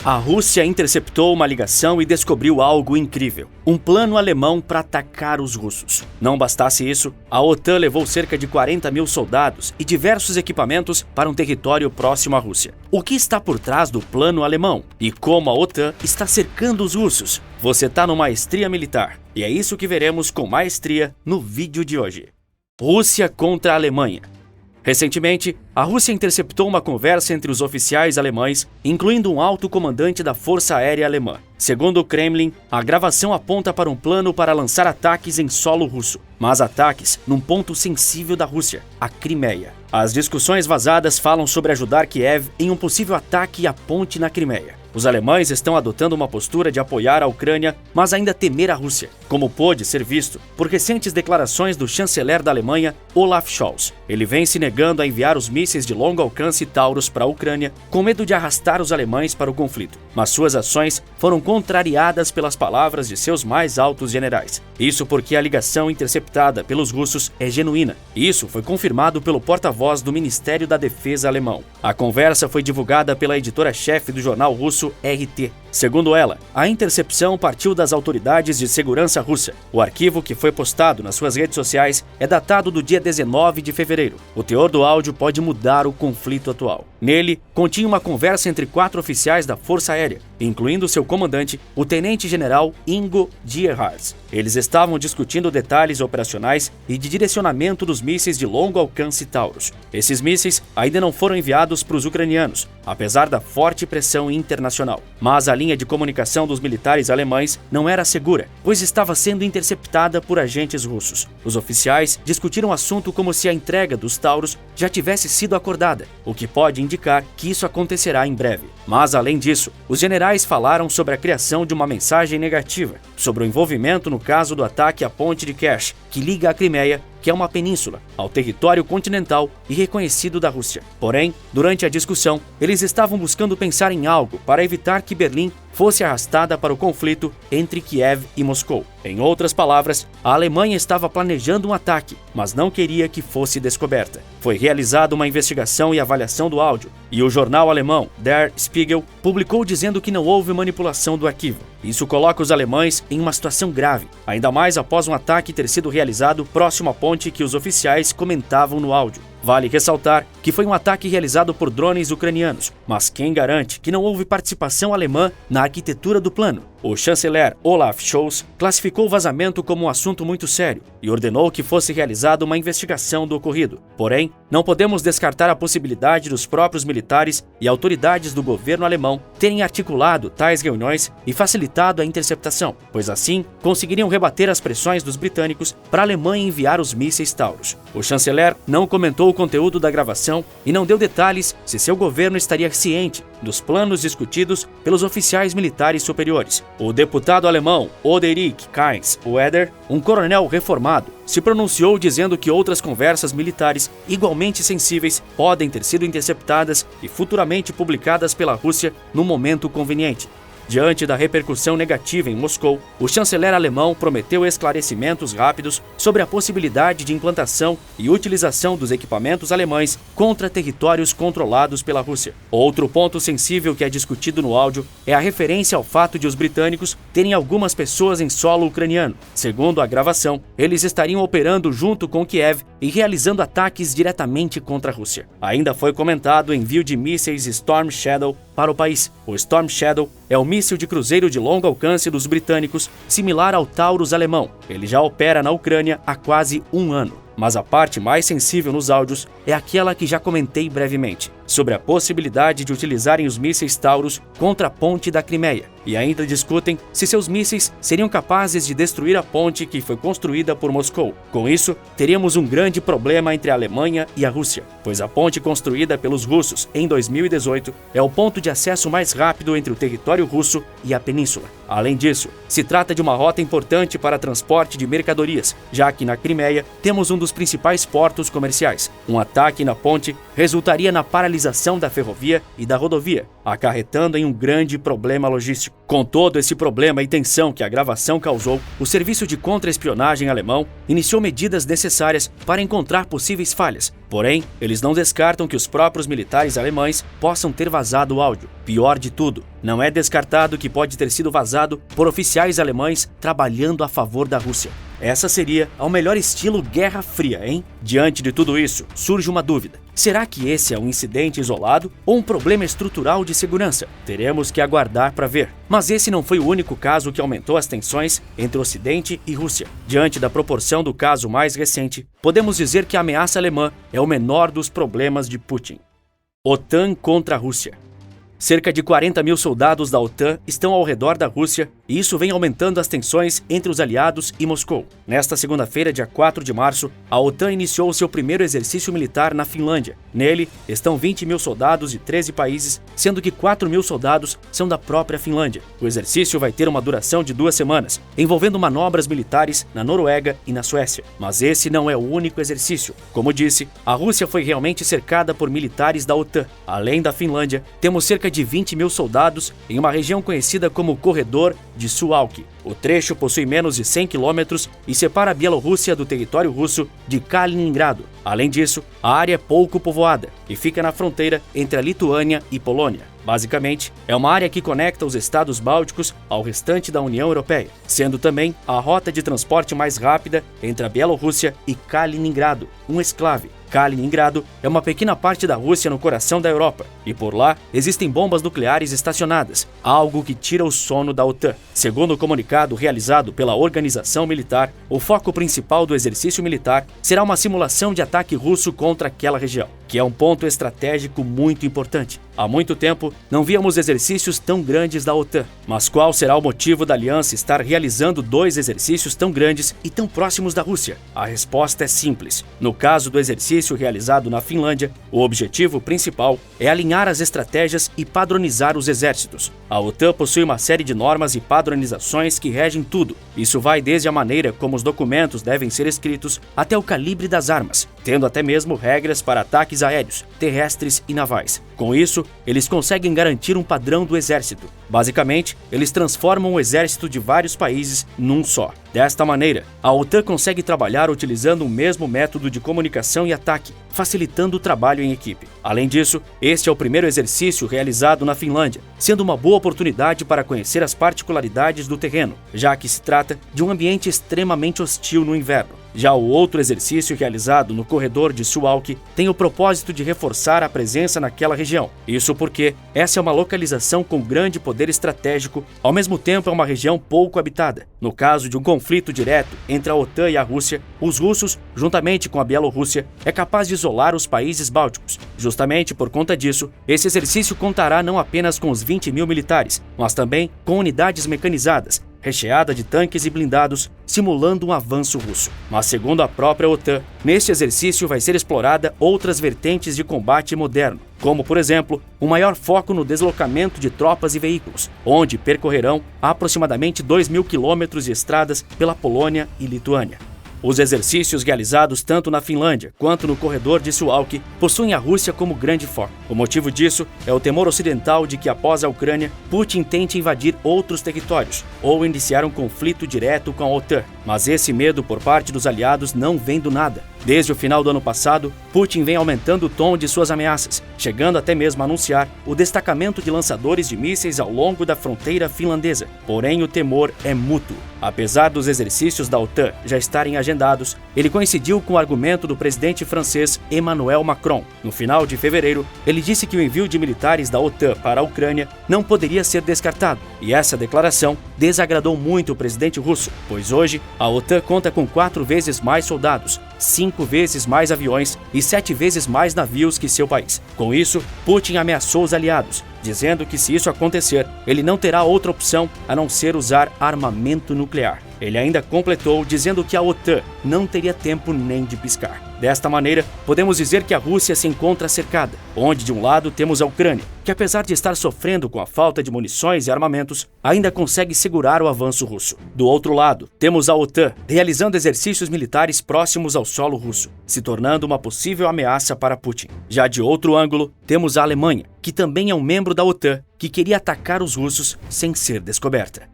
A Rússia interceptou uma ligação e descobriu algo incrível: um plano alemão para atacar os russos. Não bastasse isso, a OTAN levou cerca de 40 mil soldados e diversos equipamentos para um território próximo à Rússia. O que está por trás do plano alemão? E como a OTAN está cercando os russos? Você está no Maestria Militar, e é isso que veremos com maestria no vídeo de hoje. Rússia contra a Alemanha. Recentemente, a Rússia interceptou uma conversa entre os oficiais alemães, incluindo um alto comandante da Força Aérea Alemã. Segundo o Kremlin, a gravação aponta para um plano para lançar ataques em solo russo, mas ataques num ponto sensível da Rússia, a Crimeia. As discussões vazadas falam sobre ajudar Kiev em um possível ataque à ponte na Crimeia. Os alemães estão adotando uma postura de apoiar a Ucrânia, mas ainda temer a Rússia, como pôde ser visto por recentes declarações do chanceler da Alemanha, Olaf Scholz. Ele vem se negando a enviar os mísseis de longo alcance Taurus para a Ucrânia, com medo de arrastar os alemães para o conflito. Mas suas ações foram contrariadas pelas palavras de seus mais altos generais. Isso porque a ligação interceptada pelos russos é genuína. Isso foi confirmado pelo porta-voz do Ministério da Defesa alemão. A conversa foi divulgada pela editora-chefe do jornal russo RT. Segundo ela, a intercepção partiu das autoridades de segurança russa. O arquivo, que foi postado nas suas redes sociais, é datado do dia 19 de fevereiro. O teor do áudio pode mudar o conflito atual. Nele, continha uma conversa entre 4 oficiais da Força Aérea, incluindo seu comandante, o tenente-general Ingo Gerhardt. Eles estavam discutindo detalhes operacionais e de direcionamento dos mísseis de longo alcance Taurus. Esses mísseis ainda não foram enviados para os ucranianos, apesar da forte pressão internacional. Mas a linha de comunicação dos militares alemães não era segura, pois estava sendo interceptada por agentes russos. Os oficiais discutiram o assunto como se a entrega dos Taurus já tivesse sido acordada, o que pode indicar que isso acontecerá em breve. Mas, além disso, os generais falaram sobre a criação de uma mensagem negativa, sobre o envolvimento no caso do ataque à ponte de Kerch, que liga a Crimeia, que é uma península, ao território continental e reconhecido da Rússia. Porém, durante a discussão, eles estavam buscando pensar em algo para evitar que Berlim fosse arrastada para o conflito entre Kiev e Moscou. Em outras palavras, a Alemanha estava planejando um ataque, mas não queria que fosse descoberta. Foi realizada uma investigação e avaliação do áudio, e o jornal alemão Der Spiegel publicou dizendo que não houve manipulação do arquivo. Isso coloca os alemães em uma situação grave, ainda mais após um ataque ter sido realizado próximo à ponte que os oficiais comentavam no áudio. Vale ressaltar que foi um ataque realizado por drones ucranianos, mas quem garante que não houve participação alemã na arquitetura do plano? O chanceler Olaf Scholz classificou o vazamento como um assunto muito sério e ordenou que fosse realizada uma investigação do ocorrido. Porém, não podemos descartar a possibilidade dos próprios militares e autoridades do governo alemão terem articulado tais reuniões e facilitado a interceptação, pois assim conseguiriam rebater as pressões dos britânicos para a Alemanha enviar os mísseis Taurus. O chanceler não comentou o conteúdo da gravação e não deu detalhes se seu governo estaria ciente dos planos discutidos pelos oficiais militares superiores. O deputado alemão Oderich Kainz-Weder, um coronel reformado, se pronunciou dizendo que outras conversas militares igualmente sensíveis podem ter sido interceptadas e futuramente publicadas pela Rússia no momento conveniente. Diante da repercussão negativa em Moscou, o chanceler alemão prometeu esclarecimentos rápidos sobre a possibilidade de implantação e utilização dos equipamentos alemães contra territórios controlados pela Rússia. Outro ponto sensível que é discutido no áudio é a referência ao fato de os britânicos terem algumas pessoas em solo ucraniano. Segundo a gravação, eles estariam operando junto com Kiev e realizando ataques diretamente contra a Rússia. Ainda foi comentado o envio de mísseis Storm Shadow para o país. O Storm Shadow é o míssil de cruzeiro de longo alcance dos britânicos, similar ao Taurus alemão. Ele já opera na Ucrânia há quase um ano. Mas a parte mais sensível nos áudios é aquela que já comentei brevemente, sobre a possibilidade de utilizarem os mísseis Taurus contra a ponte da Crimeia, e ainda discutem se seus mísseis seriam capazes de destruir a ponte que foi construída por Moscou. Com isso, teríamos um grande problema entre a Alemanha e a Rússia, pois a ponte construída pelos russos em 2018 é o ponto de acesso mais rápido entre o território russo e a península. Além disso, se trata de uma rota importante para transporte de mercadorias, já que na Crimeia temos um dos principais portos comerciais. Um ataque na ponte resultaria na paralisação paralisação da ferrovia e da rodovia, acarretando em um grande problema logístico. Com todo esse problema e tensão que a gravação causou, o serviço de contra-espionagem alemão iniciou medidas necessárias para encontrar possíveis falhas. Porém, eles não descartam que os próprios militares alemães possam ter vazado o áudio. Pior de tudo, não é descartado que pode ter sido vazado por oficiais alemães trabalhando a favor da Rússia. Essa seria ao melhor estilo Guerra Fria, hein? Diante de tudo isso, surge uma dúvida. Será que esse é um incidente isolado ou um problema estrutural de segurança? Teremos que aguardar para ver. Mas esse não foi o único caso que aumentou as tensões entre o Ocidente e Rússia. Diante da proporção do caso mais recente, podemos dizer que a ameaça alemã é o menor dos problemas de Putin. OTAN contra a Rússia. Cerca de 40 mil soldados da OTAN estão ao redor da Rússia e isso vem aumentando as tensões entre os aliados e Moscou. Nesta segunda-feira, dia 4 de março, a OTAN iniciou seu primeiro exercício militar na Finlândia. Nele, estão 20 mil soldados de 13 países, sendo que 4 mil soldados são da própria Finlândia. O exercício vai ter uma duração de 2 semanas, envolvendo manobras militares na Noruega e na Suécia. Mas esse não é o único exercício. Como disse, a Rússia foi realmente cercada por militares da OTAN. Além da Finlândia, temos cerca de 20 mil soldados em uma região conhecida como Corredor de Suwałki. O trecho possui menos de 100 quilômetros e separa a Bielorrússia do território russo de Kaliningrado. Além disso, a área é pouco povoada e fica na fronteira entre a Lituânia e Polônia. Basicamente, é uma área que conecta os estados bálticos ao restante da União Europeia, sendo também a rota de transporte mais rápida entre a Bielorrússia e Kaliningrado, um exclave. Kaliningrado é uma pequena parte da Rússia no coração da Europa, e por lá existem bombas nucleares estacionadas, algo que tira o sono da OTAN. Segundo o comunicado realizado pela organização militar, o foco principal do exercício militar será uma simulação de ataque russo contra aquela região, que é um ponto estratégico muito importante. Há muito tempo, não víamos exercícios tão grandes da OTAN. Mas qual será o motivo da aliança estar realizando 2 exercícios tão grandes e tão próximos da Rússia? A resposta é simples. No caso do exercício realizado na Finlândia, o objetivo principal é alinhar as estratégias e padronizar os exércitos. A OTAN possui uma série de normas e padronizações que regem tudo. Isso vai desde a maneira como os documentos devem ser escritos até o calibre das armas, tendo até mesmo regras para ataques aéreos, terrestres e navais. Com isso, eles conseguem garantir um padrão do exército. Basicamente, eles transformam o exército de vários países num só. Desta maneira, a OTAN consegue trabalhar utilizando o mesmo método de comunicação e ataque, facilitando o trabalho em equipe. Além disso, este é o primeiro exercício realizado na Finlândia, sendo uma boa oportunidade para conhecer as particularidades do terreno, já que se trata de um ambiente extremamente hostil no inverno. Já o outro exercício realizado no Corredor de Suwałki tem o propósito de reforçar a presença naquela região. Isso porque essa é uma localização com grande poder estratégico, ao mesmo tempo é uma região pouco habitada. No caso de um conflito direto entre a OTAN e a Rússia, os russos, juntamente com a Bielorrússia, é capaz de isolar os países bálticos. Justamente por conta disso, esse exercício contará não apenas com os 20 mil militares, mas também com unidades mecanizadas, recheada de tanques e blindados, simulando um avanço russo. Mas segundo a própria OTAN, neste exercício vai ser explorada outras vertentes de combate moderno, como, por exemplo, um maior foco no deslocamento de tropas e veículos, onde percorrerão aproximadamente 2.000 quilômetros de estradas pela Polônia e Lituânia. Os exercícios realizados tanto na Finlândia quanto no Corredor de Suwałki possuem a Rússia como grande foco. O motivo disso é o temor ocidental de que, após a Ucrânia, Putin tente invadir outros territórios ou iniciar um conflito direto com a OTAN. Mas esse medo por parte dos aliados não vem do nada. Desde o final do ano passado, Putin vem aumentando o tom de suas ameaças, chegando até mesmo a anunciar o destacamento de lançadores de mísseis ao longo da fronteira finlandesa. Porém, o temor é mútuo. Apesar dos exercícios da OTAN já estarem agendados, ele coincidiu com o argumento do presidente francês Emmanuel Macron. No final de fevereiro, ele disse que o envio de militares da OTAN para a Ucrânia não poderia ser descartado. E essa declaração desagradou muito o presidente russo, pois hoje a OTAN conta com 4 vezes mais soldados, 5 vezes mais aviões e 7 vezes mais navios que seu país. Com isso, Putin ameaçou os aliados, dizendo que se isso acontecer, ele não terá outra opção a não ser usar armamento nuclear. Ele ainda completou dizendo que a OTAN não teria tempo nem de piscar. Desta maneira, podemos dizer que a Rússia se encontra cercada, onde de um lado temos a Ucrânia, que apesar de estar sofrendo com a falta de munições e armamentos, ainda consegue segurar o avanço russo. Do outro lado, temos a OTAN realizando exercícios militares próximos ao solo russo, se tornando uma possível ameaça para Putin. Já de outro ângulo, temos a Alemanha, que também é um membro da OTAN, que queria atacar os russos sem ser descoberta.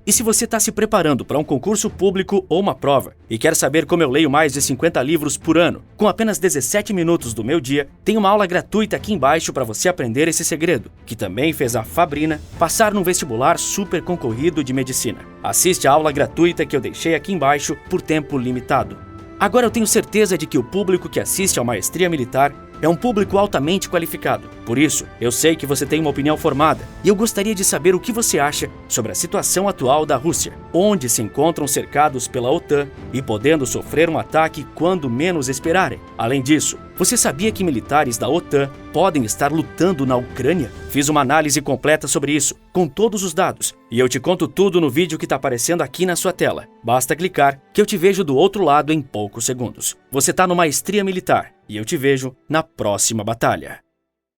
E se você está se preparando para um concurso público ou uma prova e quer saber como eu leio mais de 50 livros por ano, com apenas 17 minutos do meu dia, tem uma aula gratuita aqui embaixo para você aprender esse segredo, que também fez a Fabrina passar num vestibular super concorrido de medicina. Assiste a aula gratuita que eu deixei aqui embaixo por tempo limitado. Agora eu tenho certeza de que o público que assiste ao Maestria Militar é um público altamente qualificado. Por isso, eu sei que você tem uma opinião formada e eu gostaria de saber o que você acha sobre a situação atual da Rússia, onde se encontram cercados pela OTAN e podendo sofrer um ataque quando menos esperarem. Além disso, você sabia que militares da OTAN podem estar lutando na Ucrânia? Fiz uma análise completa sobre isso, com todos os dados, e eu te conto tudo no vídeo que está aparecendo aqui na sua tela. Basta clicar que eu te vejo do outro lado em poucos segundos. Você está no Maestria Militar e eu te vejo na próxima batalha.